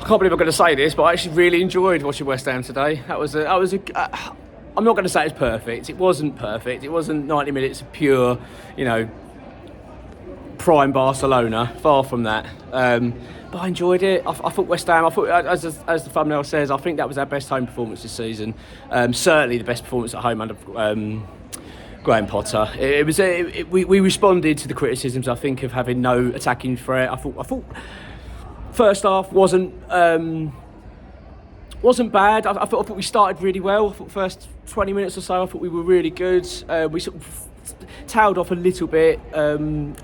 can't believe I'm going to say this, but I actually really enjoyed watching West Ham today. I'm not going to say it's perfect. It wasn't perfect. It wasn't 90 minutes of pure, prime Barcelona. Far from that. But I enjoyed it. I thought West Ham. I thought, as the thumbnail says, I think that was our best home performance this season. Certainly the best performance at home under Graham Potter. We responded to the criticisms, I think, of having no attacking threat. I thought first half wasn't bad. I thought we started really well. I thought first 20 minutes or so, I thought we were really good. We sort of tailed off a little bit. I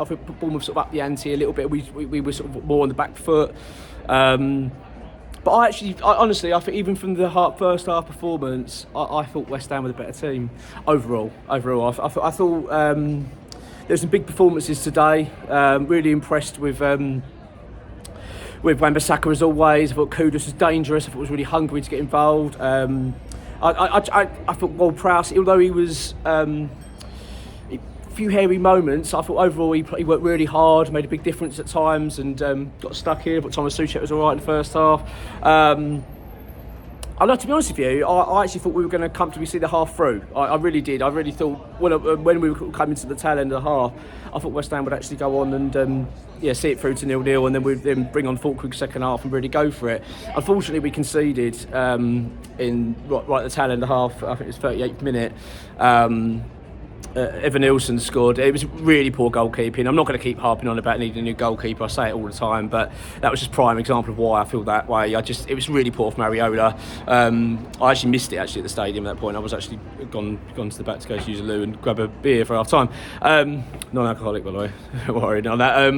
think Bournemouth sort of upped the ante a little bit. We were sort of more on the back foot. But I honestly, I think even from the first half performance, I thought West Ham were the better team overall. I thought there's some big performances today. Really impressed with Wan-Bissaka as always. I thought Kudus was dangerous. I thought he was really hungry to get involved. I thought Ward-Prowse, although he was a few hairy moments, I thought overall he worked really hard, made a big difference at times, and got stuck here. But Thomas Soucek was all right in the first half. To be honest with you, I actually thought we were going to comfortably see the half through. I really did. I really thought when we were coming to the tail end of the half, I thought West Ham would actually go on and see it through to 0-0, and then we'd then bring on Fulkrug second half and really go for it. Unfortunately, we conceded in right at the tail end of the half. I think it was 38th minute. Evan Nilsson scored. It was really poor goalkeeping. I'm not going to keep harping on about needing a new goalkeeper. I say it all the time, but that was just prime example of why I feel that way. It was really poor from Areola. I actually missed it at the stadium at that point. I was actually gone to the back to go to use a loo and grab a beer for half time. Non-alcoholic, by the way. Worried on that.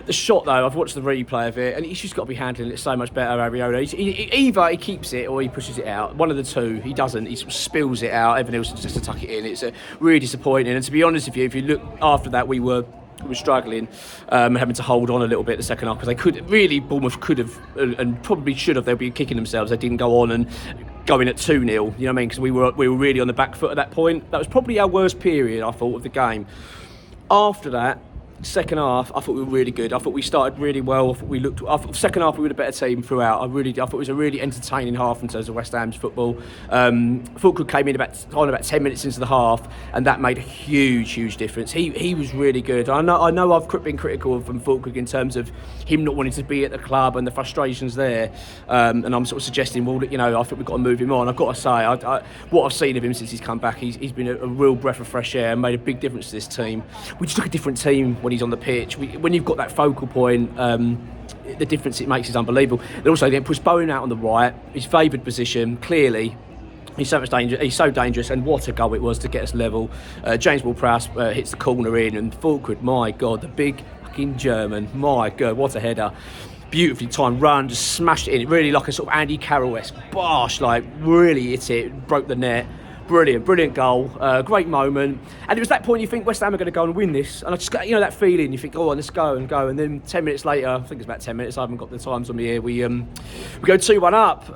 The shot though, I've watched the replay of it, and he's just got to be handling it so much better, Areola. Either he keeps it or he pushes it out. One of the two. He doesn't. He sort of spills it out. Evan Nilsson just to tuck it in. It's really disappointing. And to be honest with you, if you look after that, we were struggling, having to hold on a little bit the second half, because Bournemouth could have and probably should have. They'll be kicking themselves. They didn't go on and go in at 2-0. You know what I mean? Because we were really on the back foot at that point. That was probably our worst period, I thought, of the game. After that, second half, I thought we were really good. I thought we started really well. I thought second half we were the better team throughout. I thought it was a really entertaining half in terms of West Ham's football. Fulkrug came in about 10 minutes into the half, and that made a huge difference. He was really good. I know I've been critical of Fulkrug in terms of him not wanting to be at the club and the frustrations there. And I'm sort of suggesting, I think we've got to move him on. I've got to say, what I've seen of him since he's come back, he's been a real breath of fresh air and made a big difference to this team. We just look a different team when he's on the pitch. When you've got that focal point, the difference it makes is unbelievable. And also, they push Bowen out on the right, his favoured position, clearly. He's so dangerous, and what a goal it was to get us level. James Ward-Prowse hits the corner in, and Fulkrug, my God, the big fucking German, my God, what a header. Beautifully timed run, just smashed it in. It really like a sort of Andy Carroll-esque bosh, really hit it, broke the net. Brilliant goal, great moment. And it was that point you think West Ham are going to go and win this, and I just got that feeling. You think, let's go, and then 10 minutes later, I think it's about 10 minutes. I haven't got the times on me here. We go 2-1 up.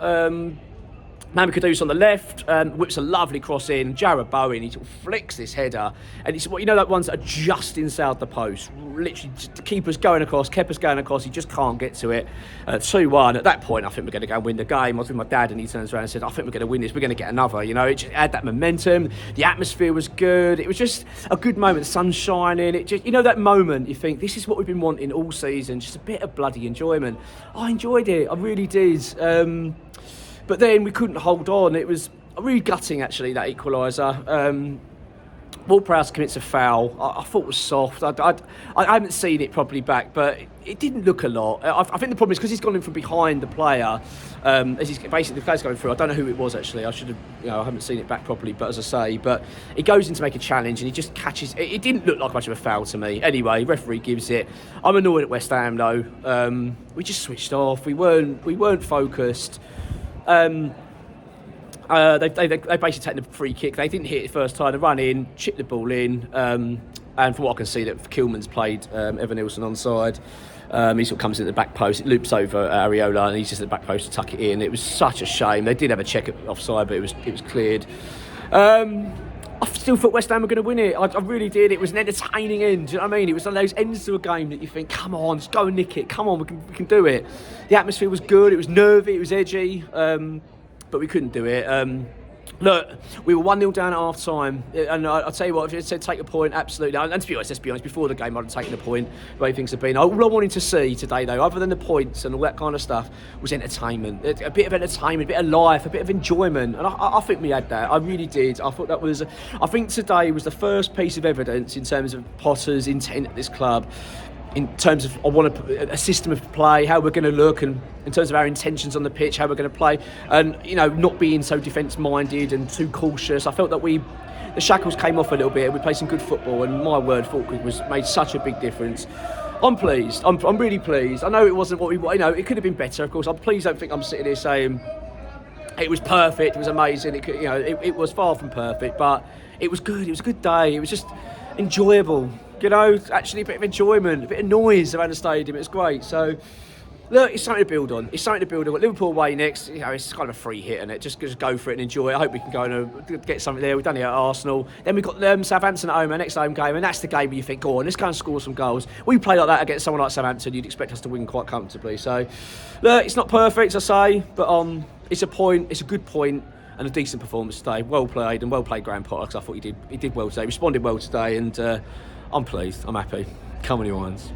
Mami Kudus on the left, whips a lovely cross in. Jarrod Bowen, he sort of flicks this header, and it's that ones that are just inside the post. Literally, the keeper's going across, Kepa's going across, he just can't get to it. 2-1. At that point, I think we're going to go and win the game. I was with my dad, and he turns around and said, I think we're going to win this, we're going to get another. It just had that momentum, the atmosphere was good, it was just a good moment, the sun's shining. It just, that moment, you think, this is what we've been wanting all season, just a bit of bloody enjoyment. I enjoyed it, I really did. But then we couldn't hold on. It was really gutting, actually, that equaliser. Ward-Prowse commits a foul. I thought it was soft. I haven't seen it properly back, but it didn't look a lot. I think the problem is because he's gone in from behind the player. As he's basically the player's going through. I don't know who it was actually. I should have. I haven't seen it back properly. But as I say, he goes in to make a challenge and he just catches. It didn't look like much of a foul to me. Anyway, referee gives it. I'm annoyed at West Ham though. We just switched off. We weren't focused. They basically taken the free kick. They didn't hit it first time. They run in, chip the ball in, and from what I can see, that Kilman's played Evan Nilsson onside. He sort of comes in the back post. It loops over Areola, and he's just at the back post to tuck it in. It was such a shame. They did have a check at offside, but it was cleared. I still thought West Ham were going to win it. I really did. It was an entertaining end. Do you know what I mean? It was one of those ends to a game that you think, come on, just go and nick it. Come on, we can do it. The atmosphere was good. It was nervy. It was edgy. But we couldn't do it. Look, we were 1-0 down at half time, and I'll tell you what, if you said take a point, absolutely. And to be honest, let's be honest, before the game I'd have taken a point, the way things have been. All I wanted to see today, though, other than the points and all that kind of stuff, was entertainment. A bit of entertainment, a bit of life, a bit of enjoyment. And I think we had that. I really did. I thought I think today was the first piece of evidence in terms of Potter's intent at this club. In terms of a system of play, how we're going to look, and in terms of our intentions on the pitch, how we're going to play, and not being so defence-minded and too cautious. I felt that the shackles came off a little bit. We played some good football, and my word, Falkirk was made such a big difference. I'm pleased. I'm really pleased. I know it wasn't what we, it could have been better. Of course, please don't think I'm sitting here saying it was perfect. It was amazing. It was far from perfect, but it was good. It was a good day. It was just enjoyable. Actually a bit of enjoyment, a bit of noise around the stadium. It was great. So, look, it's something to build on. Liverpool away next. It's kind of a free hit, and it just go for it and enjoy it. I hope we can go and get something there. We've done it at Arsenal. Then we've got Southampton at home, our next home game, and that's the game where you think, go on, let's go and score some goals. We play like that against someone like Southampton. You'd expect us to win quite comfortably. So, look, it's not perfect, as I say, but it's a point. It's a good point. And a decent performance today. Well played, and well played Graham Potter, because I thought he did well today. Responded well today, and I'm pleased. I'm happy. Come on, you Irons.